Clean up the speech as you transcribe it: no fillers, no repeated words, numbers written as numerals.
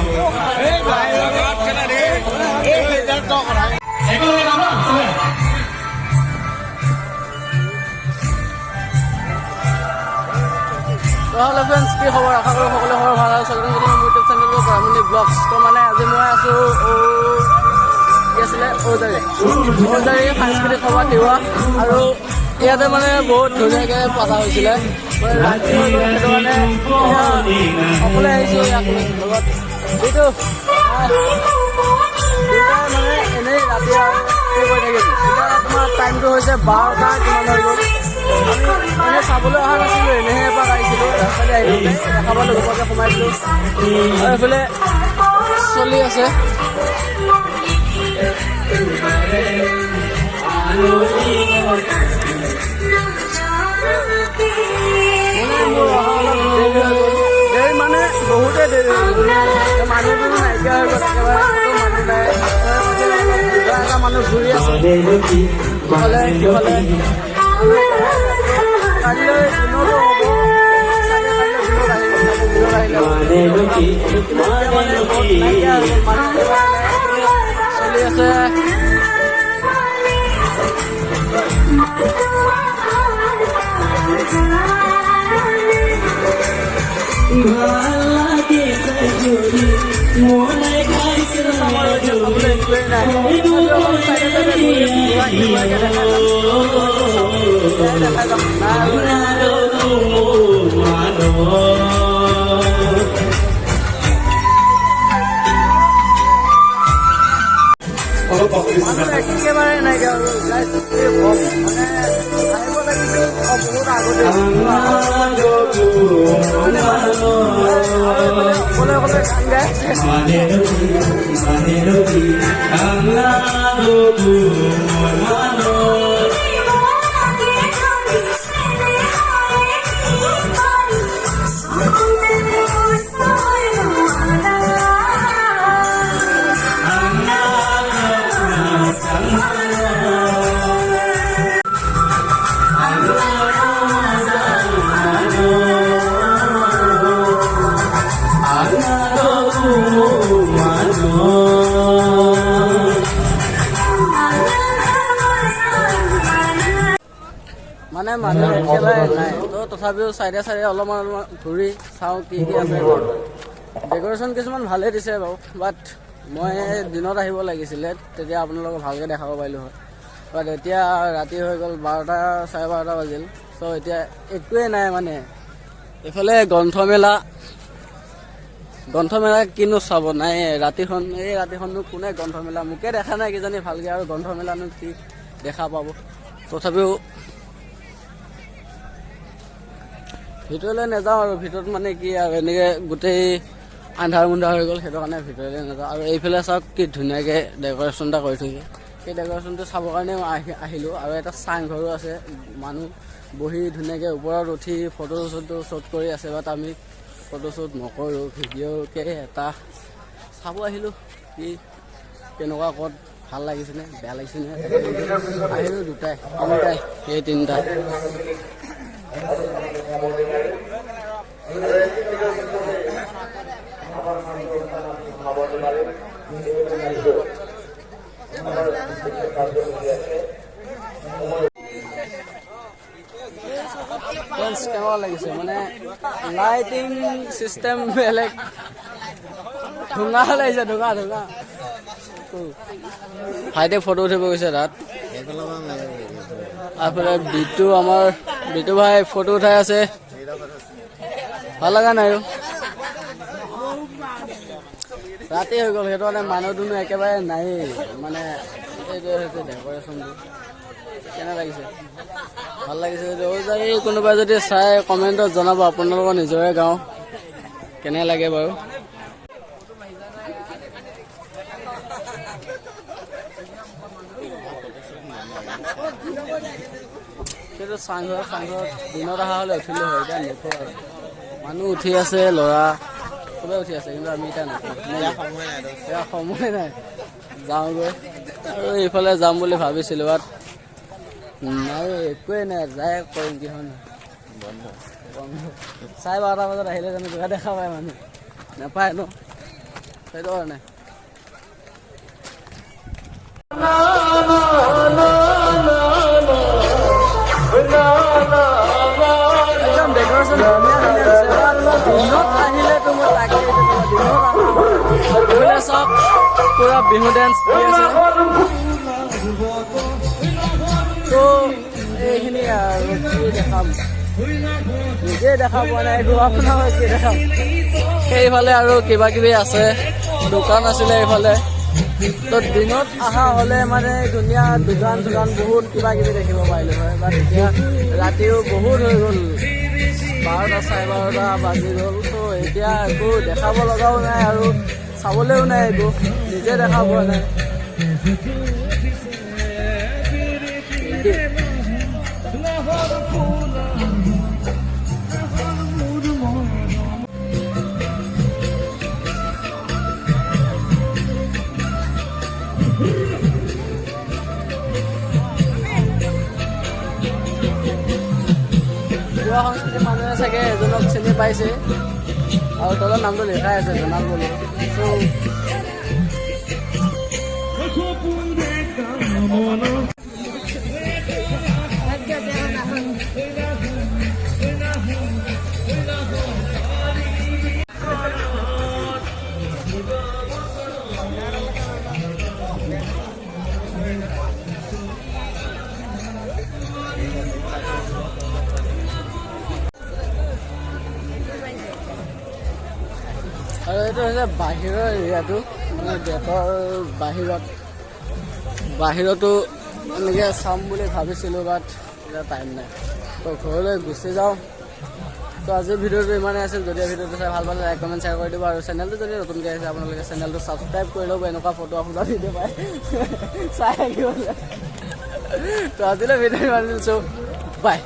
hello friends की खबर आशा करूँ সকলে খবৰ ভাল আৰু সকলোকে মোৰ ইউটিউব চেনেলটো পৰামনি ব্লগছ তো মানে আজি মই আছো কি আছিলে ঔজাৰী সাংস্কৃতিক সভা তিৱা আৰু ইয়াতে মানে বহুত ধুনীয়াকৈ পতা হৈছিলে ৰাতি সেইটো মানে সকলোৱে আহিছোঁ ইয়াক লগত এইটো মানে এনেই ৰাতি আৰু কি কৰি থাকিম এতিয়া তোমাৰ টাইমটো হৈছে 12টা কিমান হৈ গ'ল আমি এনে চাবলৈ অহা নাছিলোঁ এনেহে এপাক আহিছিলোঁ ৰাস্তাতে আহিলোঁ দেখা পালোঁ ঘৰতে সোমাইছিলোঁ আৰু এইফালে চলি আছে দেৰি মানে বহুতে দেৰি মানুহবোৰ নাইকিয়া হৈ গ'ল একেবাৰে মানুহ নাই এটা মানুহ ঘূৰি আছে সিফালে সিফালে কাইলৈ দিনতো হ'ব চাগে কাইলৈ দিনত আহিলে চলি আছে একেবাৰে নাইকিয়া আৰু মানে আহিব লাগিছিল বহুত আগতে অকলে অকলে গান মানে মানুহ একেবাৰে নাই তো তথাপিও চাইডে চাইডে অলপমান ঘূৰি চাওঁ কি কি আছে ডেক'ৰেশ্যন কিছুমান ভালেই দিছে বাৰু বাট মই দিনত আহিব লাগিছিলে তেতিয়া আপোনালোকক ভালকৈ দেখাব পাৰিলোঁ হয় বাট এতিয়া ৰাতি হৈ গ'ল 12টা চাৰে 12টা বাজিল চ' এতিয়া একোৱেই নাই মানে এইফালে গ্ৰন্থমেলা কিনো চাব নাই ৰাতিখননো কোনে গ্ৰন্থমেলা মোকে দেখা নাই কিজানি ভালকৈ আৰু গ্ৰন্থমেলানো কি দেখা পাব তথাপিও ভিতৰলৈ নাযাওঁ আৰু ভিতৰত মানে কি আৰু এনেকৈ গোটেই আন্ধাৰ মুন্ধাৰ হৈ গ'ল সেইটো কাৰণে ভিতৰলৈ নাযাওঁ আৰু এইফালে চাওক কি ধুনীয়াকৈ ডেক'ৰেশ্যন এটা কৰি থৈছে সেই ডেক'ৰেশ্যনটো চাবৰ কাৰণে মই আহিলোঁ আৰু এটা চাংঘৰো আছে মানুহ বহি ধুনীয়াকৈ ওপৰত উঠি ফটো শ্বুট কৰি আছে বাট আমি ফটো শ্বুট নকৰোঁ ভিডিঅ'কে এটা চাব আহিলোঁ কি কেনেকুৱা ক'ত ভাল লাগিছেনে বেয়া লাগিছেনে আহিলোঁ তিনিটাই সেই তিনিটাই কেনেকুৱা লাগিছে মানে লাইটিং চিষ্টেম বেলেগ ধুঙা লাগিছে ধুঙা ভাইটে ফটো উঠিব গৈছে তাত এইফালে বিটু ভাই ফটো উঠাই আছে ভাল লগা নাই ৰাতি হৈ গ'ল সেইটো কাৰণে মানুহ দুনো একেবাৰে নায়েই মানে এইটো হৈছে ডেক'ৰেশ্যনটো কেনে লাগিছে ভাল লাগিছে যদি কোনোবাই যদি চাই কমেণ্টত জনাব আপোনালোকৰ নিজৰে গাঁও কেনে লাগে বাৰু সেইটো চাংঘৰত দিনত অহা হ'লে উঠিলে হয় এতিয়া নুঠো আৰু মানুহ উঠি আছে ল'ৰা চবেই উঠি আছে কিন্তু আমি এতিয়া নুঠো এতিয়া সময় নাই যাওঁগৈ আৰু এইফালে যাম বুলি ভাবিছিলোঁ বাট নাই একোৱেই নাই যাই কৰিম কিহৰ বন্ধ 12:30 বজাত আহিলে জানো কিবা দেখা পায় মানুহ নাপায় ন সেইটো কাৰণে একদম ডেকৰেশ্যন দিনত আহিলেতো মই তাকে দিনত চব পুৰা বিহু ডেন্স দি আছে তো এইখিনি আৰু কি দেখাম নিজে দেখা পোৱা নাই এইটো আপোনাক কি দেখাম সেইফালে আৰু কিবা কিবি আছে দোকান আছিলে এইফালে তো দিনত অহা হ'লে মানে ধুনীয়া দোকান চোকান বহুত কিবা কিবি দেখিব পাৰিলোঁ হয় বাট এতিয়া ৰাতিও বহুত হৈ গ'ল 12টা 12:30 বাজি গ'ল তো এতিয়া একো দেখাব লগাও নাই আৰু চাবলৈও নাই একো নিজে দেখা পোৱা নাই তিৱা সংস্কৃতিৰ মানুহে চাগে এজনক চিনি পাইছে আৰু তলত নামটো লিখাই আছে জনাল বুলি আৰু এইটো হৈছে বাহিৰৰ এৰিয়াটো মানে দেশৰ বাহিৰতো এনেকৈ চাম বুলি ভাবিছিলোঁ বাট এতিয়া টাইম নাই তো ঘৰলৈ গুচি যাওঁ তো আজিৰ ভিডিঅ'টো ইমানেই আছিল যদি ভিডিঅ'টো চাই ভাল পালে লাইক কমেণ্ট শ্বেয়াৰ কৰি দিব আৰু চেনেলটো যদি নতুনকৈ আহিছে আপোনালোকে চেনেলটো ছাবস্ক্ৰাইব কৰি ল'ব এনেকুৱা ফটো আপোনাৰ ভিডিঅ' পায় চাই থাকিবলৈ তো আজিলৈ ভিডিঅ' ইমান দিছোঁ বাই